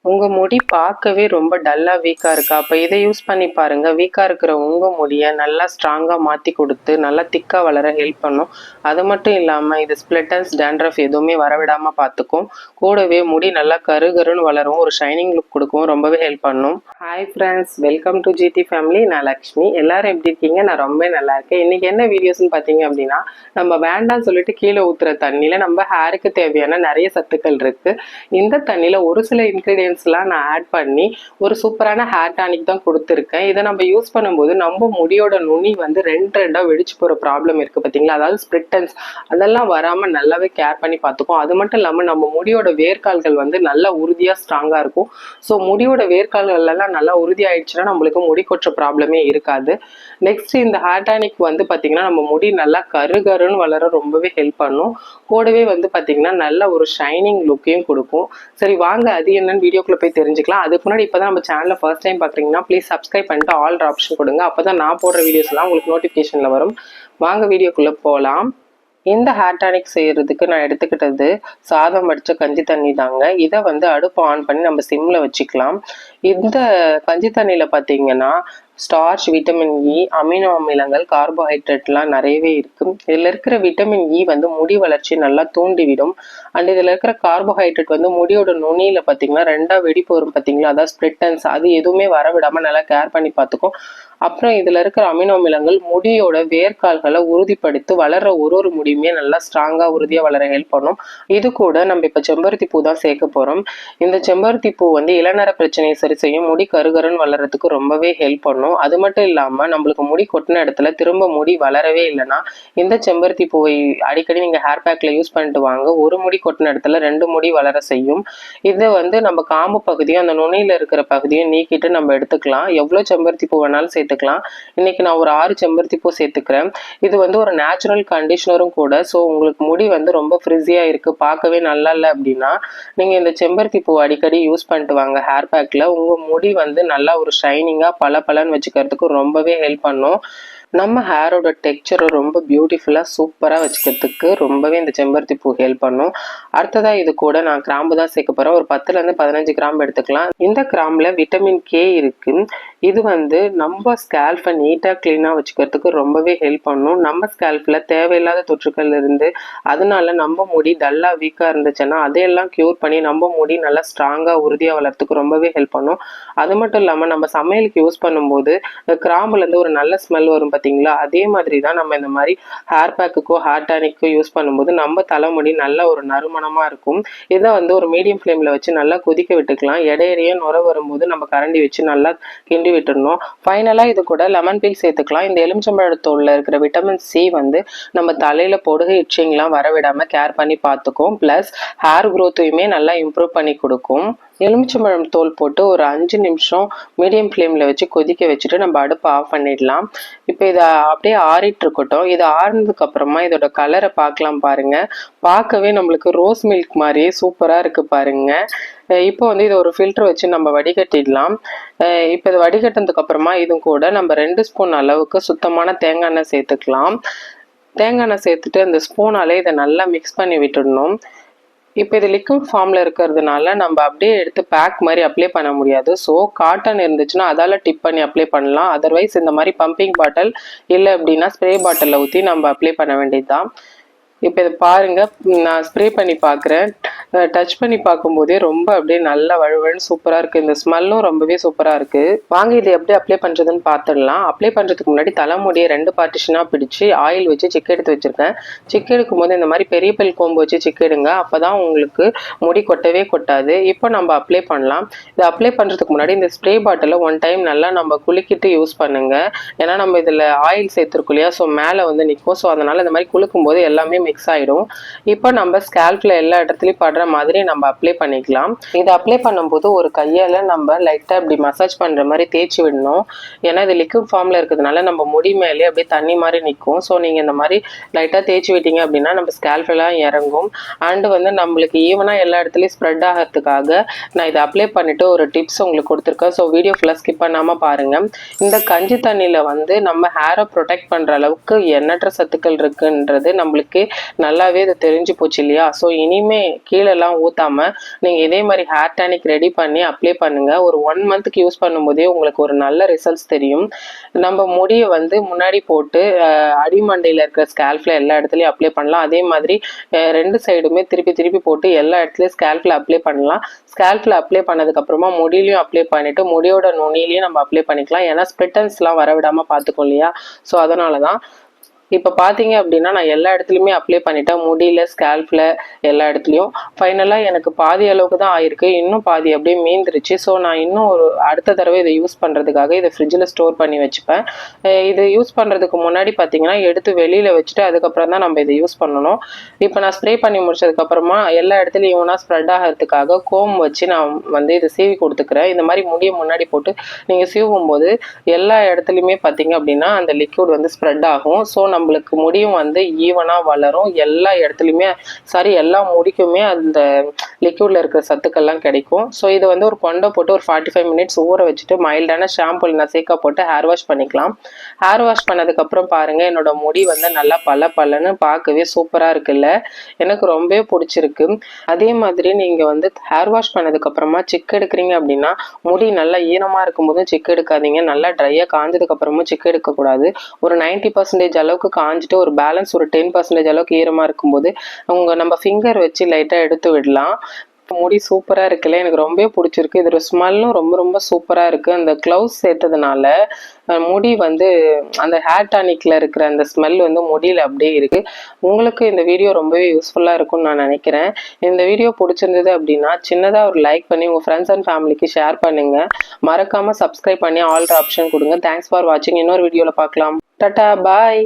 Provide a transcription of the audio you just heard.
உங்க முடி பார்க்கவே ரொம்ப டல்லா வீக்கா இருக்கா? அப்ப இதை யூஸ் பண்ணி பாருங்க. வீக்கா இருக்கிற உங்க முடிய நல்லா ஸ்ட்ராங்கா மாத்தி கொடுத்து நல்லா திக்கா வளர ஹெல்ப் பண்ணும். அது மட்டும் இல்லாம இது ஸ்ப்ளிட்டன்ஸ், டேண்ட்ரஃப் எதுவுமே வரவிடாம பார்த்துக்கும். கூடவே முடி நல்லா கருகருன்னு வளரும், ஒரு ஷைனிங் லுக் கொடுக்கும், ரொம்பவே ஹெல்ப் பண்ணும். Hi friends, welcome to GT family. நான் லக்ஷ்மி. எல்லாரும் எப்படி இருக்கீங்க? நான் ரொம்ப நல்லா இருக்கேன். இன்னைக்கு என்ன வீடியோஸ்ன்னு பார்த்தீங்க அப்படின்னா, நம்ம வேண்டாம்னு சொல்லிட்டு கீழே ஊத்துற தண்ணியில நம்ம ஹேருக்கு தேவையான நிறைய சத்துக்கள் இருக்கு. இந்த தண்ணியில ஒரு சில இன்கிரீடியன்ஸ்லாம் நான் ஆட் பண்ணி ஒரு சூப்பரான ஹேர் டானிக் தான் கொடுத்துருக்கேன். இதை நம்ம யூஸ் பண்ணும்போது நம்ம முடியோட நுனி வந்து ரெண்டா வெடிச்சு போகிற ப்ராப்ளம் இருக்குது பார்த்தீங்களா, அதாவது ஸ்ப்ளிட்டன்ஸ், அதெல்லாம் வராமல் நல்லாவே கேர் பண்ணி பார்த்துக்கும். அது மட்டும் இல்லாமல் நம்ம முடியோட வேர்க்கால்கள் வந்து நல்லா உறுதியாக ஸ்ட்ராங்காக இருக்கும். ஸோ முடியோட வேர்க்கால்கள் எல்லாம் நல்லா உறுதி ஆயிடுச்சுன்னா நம்மளுக்கு முடி கொட்டுற ப்ராப்ளமே இருக்காது. நெக்ஸ்ட் இந்த ஹேர் டானிக் வந்து பார்த்தீங்கன்னா நம்ம முடி நல்லா கருகருன்னு வளர ரொம்பவே ஹெல்ப் பண்ணும். கூடவே வந்து பார்த்தீங்கன்னா நல்ல ஒரு ஷைனிங் லுக்கையும் கொடுக்கும். சரி வாங்க அது என்னன்னு வீடியோக்குள்ள போய் தெரிஞ்சுக்கலாம். அதுக்கு முன்னாடி இப்பதான் நம்ம சேனலை ஃபர்ஸ்ட் டைம் பாக்குறீங்கன்னா ப்ளீஸ் சப்ஸ்கிரைப் பண்ணிட்டு ஆல் ஆப்ஷன் கொடுங்க. அப்பதான் நான் போடுற வீடியோஸ் எல்லாம் உங்களுக்கு நோட்டிபிகேஷன்ல வரும். வாங்க வீடியோக்குள்ள போகலாம். இந்த ஹேர் டானிக் செய்யறதுக்கு நான் எடுத்துக்கிட்டது சாதம் வடிச்ச கஞ்சி தண்ணி தாங்க. இதை வந்து அடுப்பு ஆன் பண்ணி நம்ம சிம்ல வச்சுக்கலாம். இந்த கஞ்சி தண்ணியில பார்த்தீங்கன்னா ஸ்டார்ச், விட்டமின் இ, அமினோ அமிலங்கள், கார்போஹைட்ரேட்லாம் நிறையவே இருக்கு. இதில் இருக்கிற விட்டமின் இ வந்து முடி வளர்ச்சி நல்லா தூண்டிவிடும். அண்ட் இதில் இருக்கிற கார்போஹைட்ரேட் வந்து முடியோட நுனியில் பார்த்தீங்கன்னா ரெண்டா வெடிப்பு வரும் பார்த்தீங்களா, அதாவது ஸ்ப்ளிட்டன்ஸ், அது எதுவுமே வரவிடாமல் நல்லா கேர் பண்ணி பார்த்துக்கும். அப்புறம் இதில் இருக்கிற அமினோ அமிலங்கள் முடியோட வேர்க்கால்களை உறுதிப்படுத்தி வளர்ற ஒரு முடியுமே நல்லா ஸ்ட்ராங்காக உறுதியாக வளர ஹெல்ப் பண்ணும். இது கூட நம்ம இப்போ செம்பருத்தி பூ தான் சேர்க்க போகிறோம். இந்த செம்பருத்தி பூ வந்து இளநர பிரச்சனையை சரி செய்யும், முடி கருகருன்னு வளர்றதுக்கு ரொம்பவே ஹெல்ப் பண்ணும். அது மட்டும் இல்லாமல் நம்மளுக்கு முடி கொட்டின இடத்துல திரும்ப முடி வளரவே இல்லைன்னா இந்த செம்பருத்தி பூவை அடிக்கடி நீங்கள் ஹேர் பேக்கில் யூஸ் பண்ணிட்டு வாங்க. ஒரு முடி கொட்டின இடத்துல 2 முடி வளர செய்யும். இதை வந்து நம்ம காம்பு பகுதியும் அந்த நுனியில் இருக்கிற பகுதியும் நீக்கிட்டு நம்ம எடுத்துக்கலாம். எவ்வளோ செம்பருத்தி பூ வேணாலும் சேர்த்துக்கலாம். இன்னைக்கு நான் ஒரு 6 செம்பருத்தி பூ சேர்த்துக்கிறேன். இது வந்து ஒரு நேச்சுரல் கண்டிஷனரும் கூட. ஸோ உங்களுக்கு முடி வந்து ரொம்ப ஃப்ரிஸியா இருக்கு, பார்க்கவே நல்லா இல்லை அப்படின்னா நீங்க இந்த செம்பருத்தி பூ அடிக்கடி யூஸ் பண்ணிட்டு வாங்க ஹேர் பேக்ல. உங்க முடி வந்து நல்லா ஒரு ஷைனிங்கா பளபளன்னு வச்சுக்கிறதுக்கு ரொம்பவே ஹெல்ப் பண்ணும். நம்ம ஹேரோட டெக்ஸ்சரை ரொம்ப பியூட்டிஃபுல்லாக சூப்பராக வச்சுக்கிறதுக்கு ரொம்பவே இந்த செம்பருத்தி பூ ஹெல்ப் பண்ணும். அடுத்ததாக இது கூட நான் கிராம்பு தான் சேர்க்க போகிறேன். ஒரு 10லேருந்து 15 கிராம்பு எடுத்துக்கலாம். இந்த கிராம்பில் விட்டமின் கே இருக்கு. இது வந்து நம்ம ஸ்கேல்ஃபை நீட்டாக க்ளீனாக வச்சுக்கிறதுக்கு ரொம்பவே ஹெல்ப் பண்ணும். நம்ம ஸ்கேல்ஃபில் தேவையில்லாத தொற்றுக்கள் இருந்து அதனால நம்ம முடி டல்லாக வீக்காக இருந்துச்சுன்னா அதையெல்லாம் க்யூர் பண்ணி நம்ம முடி நல்லா ஸ்ட்ராங்காக உறுதியாக வளர்றதுக்கு ரொம்பவே ஹெல்ப் பண்ணும். அது மட்டும் இல்லாமல் நம்ம சமையலுக்கு யூஸ் பண்ணும்போது கிராம்புலேருந்து ஒரு நல்ல ஸ்மெல் வரும் பார்த்தீங்களா, அதே மாதிரி தான் நம்ம இந்த மாதிரி ஹேர் பேக்குக்கோ ஹேர் டானிக்கோ யூஸ் பண்ணும்போது நம்ம தலைமுடி நல்ல ஒரு நறுமணமாக இருக்கும். இதை வந்து ஒரு மீடியம் ஃப்ளேமில் வச்சு நல்லா கொதிக்க விட்டுக்கலாம். இடையிடையே நுர வரும்போது நம்ம கரண்டி வச்சு நல்லா கிண்டி விட்டுடணும். ஃபைனலாக இது கூட லெமன் பீல் சேர்த்துக்கலாம். இந்த எலுமிச்சம்பழத்தோல்ல இருக்கிற விட்டமின் சி வந்து நம்ம தலையில் பொடுகு இச்சிங்லாம் வரவிடாமல் கேர் பண்ணி பார்த்துக்கும். ப்ளஸ் ஹேர் க்ரோத்தையுமே நல்லா இம்ப்ரூவ் பண்ணி கொடுக்கும். எலுமிச்சம்பழம் தோல் போட்டு ஒரு 5 நிமிஷம் மீடியம் ஃப்ளேமில் வச்சு கொதிக்க வச்சுட்டு நம்ம அடுப்பை ஆஃப் பண்ணிடலாம். இப்போ இதை அப்படியே ஆறிட்டு இருக்கட்டும். இது ஆறினதுக்கு அப்புறமா இதோட கலரை பார்க்கலாம் பாருங்க. பார்க்கவே நம்மளுக்கு ரோஸ் மில்க் மாதிரியே சூப்பராக இருக்கு பாருங்க. இப்போ வந்து இதை ஒரு ஃபில்டர் வச்சு நம்ம வடிகட்டிடலாம். இப்போ இதை வடிகட்டினதுக்கு அப்புறமா இது கூட நம்ம 2 ஸ்பூன் அளவுக்கு சுத்தமான தேங்காய் எண்ணெய் சேர்த்துக்கலாம். தேங்காய் எண்ணெய் சேர்த்துட்டு அந்த ஸ்பூனாலே இதை நல்லா மிக்ஸ் பண்ணி விட்டுடணும். இப்போ இது லிக்விட் ஃபார்மில் இருக்கிறதுனால நம்ம அப்படியே எடுத்து பேக் மாதிரி அப்ளை பண்ண முடியாது. ஸோ காட்டன் இருந்துச்சுன்னா அதால் டிப் பண்ணி அப்ளை பண்ணலாம். அதர்வைஸ் இந்த மாதிரி பம்பிங் பாட்டில் இல்லை அப்படின்னா ஸ்ப்ரே பாட்டிலில் ஊற்றி நம்ம அப்ளை பண்ண வேண்டியது தான். இப்போ இதை பாருங்க, நான் ஸ்ப்ரே பண்ணி பார்க்குறேன். டச் பண்ணி பார்க்கும்போதே ரொம்ப அப்படியே நல்லா வழுவழுன்னு சூப்பராக இருக்குது. இந்த ஸ்மெல்லும் ரொம்பவே சூப்பராக இருக்குது. வாங்க இதை எப்படி அப்ளை பண்ணுறதுன்னு பார்த்துடலாம். அப்ளை பண்ணுறதுக்கு முன்னாடி தலைமுடியை 2 பார்ட்டிஷனாக பிடிச்சி ஆயில் வச்சு சிக்கு எடுத்து வச்சுருக்கேன். சிக்கு எடுக்கும் போது இந்த மாதிரி பெரிய பல் கோம்பு வச்சு சிக்கு எடுங்க. அப்போ தான் உங்களுக்கு முடி கொட்டவே கொட்டாது. இப்போ நம்ம அப்ளை பண்ணலாம். இதை அப்ளை பண்ணுறதுக்கு முன்னாடி இந்த ஸ்ப்ரே பாட்டிலை 1 டைம் நல்லா நம்ம குலுக்கிட்டு யூஸ் பண்ணுங்கள். ஏன்னா நம்ம இதில் ஆயில் சேர்த்துருக்கோம் இல்லையா, ஸோ மேலே வந்து நிற்கும். ஸோ அதனால் இந்த மாதிரி குலுக்கும் போது எல்லாமே மிக்ஸ் ஆகிடும். இப்போ நம்ம ஸ்கேல்ப்ல எல்லா இடத்துலையும் படுற மாதிரி நம்ம அப்ளை பண்ணிக்கலாம். இதை அப்ளை பண்ணும்போது ஒரு கையால் நம்ம லைட்டாக இப்படி மசாஜ் பண்ணுற மாதிரி தேய்ச்சி விடணும். ஏன்னா இது லிக்விட் ஃபார்மில் இருக்கிறதுனால நம்ம முடி மேலே அப்படியே தண்ணி மாதிரி நிற்கும். ஸோ நீங்கள் இந்த மாதிரி லைட்டாக தேய்ச்சி விட்டீங்க அப்படின்னா நம்ம ஸ்கேல்ப்லாம் இறங்கும். அண்டு வந்து நம்மளுக்கு ஈவனாக எல்லா இடத்துலையும் ஸ்ப்ரெட் ஆகிறதுக்காக நான் இதை அப்ளை பண்ணிவிட்டு ஒரு டிப்ஸ் உங்களுக்கு கொடுத்துருக்கேன். ஸோ வீடியோ ஃபுல்லாக ஸ்கிப் பண்ணாமல் பாருங்கள். இந்த கஞ்சி தண்ணியில் வந்து நம்ம ஹேரை ப்ரொடெக்ட் பண்ணுற அளவுக்கு எண்ணற்ற சத்துக்கள் இருக்குன்றது நம்மளுக்கு நல்லாவே இது தெரிஞ்சு போச்சு இல்லையா? ஸோ இனிமே கீழெல்லாம் ஊத்தாம நீங்க இதே மாதிரி ஹேர் டானிக் ரெடி பண்ணி அப்ளை பண்ணுங்க. ஒரு 1 மந்த்துக்கு யூஸ் பண்ணும்போதே உங்களுக்கு ஒரு நல்ல ரிசல்ட்ஸ் தெரியும். நம்ம முடியை வந்து முன்னாடி போட்டு அடிமண்டையில் இருக்கிற ஸ்கேல்ஃபில் எல்லா இடத்துலையும் அப்ளை பண்ணலாம். அதே மாதிரி 2 சைடுமே திருப்பி திருப்பி போட்டு எல்லா இடத்துலையும் ஸ்கேல்ஃபில் அப்ளை பண்ணலாம். ஸ்கேல்ஃபில் அப்ளை பண்ணதுக்கப்புறமா முடியிலையும் அப்ளை பண்ணிவிட்டு முடியோட நுனியிலையும் நம்ம அப்ளை பண்ணிக்கலாம். ஏன்னா ஸ்ப்ளிட்டன்ஸ்லாம் வரவிடாமல் பார்த்துக்கோ இல்லையா? ஸோ அதனால தான் இப்போ பார்த்தீங்க அப்படின்னா நான் எல்லா இடத்துலையுமே அப்ளை பண்ணிட்டேன். முடியல, ஸ்கேல்ஃபில், எல்லா இடத்துலையும். ஃபைனலாக எனக்கு பாதி அளவுக்கு தான் ஆயிருக்கு. இன்னும் பாதி அப்படியே மீந்துருச்சு. ஸோ நான் இன்னும் ஒரு அடுத்த தடவை இதை யூஸ் பண்ணுறதுக்காக இதை ஃப்ரிட்ஜில் ஸ்டோர் பண்ணி வச்சுப்பேன். இது யூஸ் பண்ணுறதுக்கு முன்னாடி பார்த்தீங்கன்னா எடுத்து வெளியில் வச்சுட்டு அதுக்கப்புறம் தான் நம்ம இதை யூஸ் பண்ணணும். இப்போ நான் ஸ்ப்ரே பண்ணி முடிச்சதுக்கப்புறமா எல்லா இடத்துலையும் ஈவனாக ஸ்ப்ரெட் ஆகிறதுக்காக கோம் வச்சு நான் வந்து இதை சீவி கொடுத்துக்கிறேன். இந்த மாதிரி முடியை முன்னாடி போட்டு நீங்கள் சீவும் போது எல்லா இடத்துலையுமே பார்த்தீங்க அப்படின்னா அந்த லிக்விட் வந்து ஸ்ப்ரெட் ஆகும். ஸோ நம்மளுக்கு முடியும் வந்து ஈவனாக வளரும். எல்லா இடத்துலையுமே எல்லா முடிக்குமே அந்த லிக்விட்ல இருக்கிற சத்துக்கள்லாம் கிடைக்கும். ஸோ இது வந்து ஒரு கொண்டை போட்டு ஒரு 45 மினிட்ஸ் ஊற வச்சுட்டு மைல்டான ஷாம்பு நசைக்கா போட்டு ஹேர் வாஷ் பண்ணிக்கலாம். ஹேர் வாஷ் பண்ணதுக்கப்புறம் பாருங்கள் என்னோட முடி வந்து நல்லா பல்லன்னு பார்க்கவே சூப்பராக இருக்குல்ல. எனக்கு ரொம்பவே பிடிச்சிருக்கு. அதே மாதிரி நீங்கள் வந்து ஹேர் வாஷ் பண்ணதுக்கப்புறமா சிக்கு எடுக்கிறீங்க அப்படின்னா முடி நல்லா ஈரமாக இருக்கும்போதும் சிக்கு எடுக்காதீங்க. நல்லா ட்ரையாக காஞ்சதுக்கப்புறமும் சிக்கு எடுக்கக்கூடாது. ஒரு 90% அளவுக்கு காஞ்சிட்டு ஒரு பேலன்ஸ் ஒரு 10% அளவுக்கு ஈரமாக இருக்கும்போது நம்ம ஃபிங்கர் வச்சு லைட்டாக எடுத்து விடலாம். முடி சூப்பராக இருக்குல்ல, எனக்கு ரொம்பவே பிடிச்சிருக்கு. இதோட ஸ்மெல்லும் ரொம்ப ரொம்ப சூப்பராக இருக்குது. அந்த க்ளவுஸ் சேர்த்ததுனால முடி வந்து அந்த ஹேர் டானிக்கில் இருக்கிற அந்த ஸ்மெல் வந்து முடியில் அப்படியே இருக்குது. உங்களுக்கு இந்த வீடியோ ரொம்பவே யூஸ்ஃபுல்லாக இருக்கும்னு நான் நினைக்கிறேன். இந்த வீடியோ பிடிச்சிருந்தது அப்படின்னா சின்னதாக ஒரு லைக் பண்ணி உங்கள் ஃப்ரெண்ட்ஸ் அண்ட் ஃபேமிலிக்கு ஷேர் பண்ணுங்கள். மறக்காமல் சப்ஸ்கிரைப் பண்ணி ஆல் ஆப்ஷன் கொடுங்க. தேங்க்ஸ் ஃபார் வாட்சிங். இன்னொரு வீடியோவில் பார்க்கலாம். டாடா, பாய்.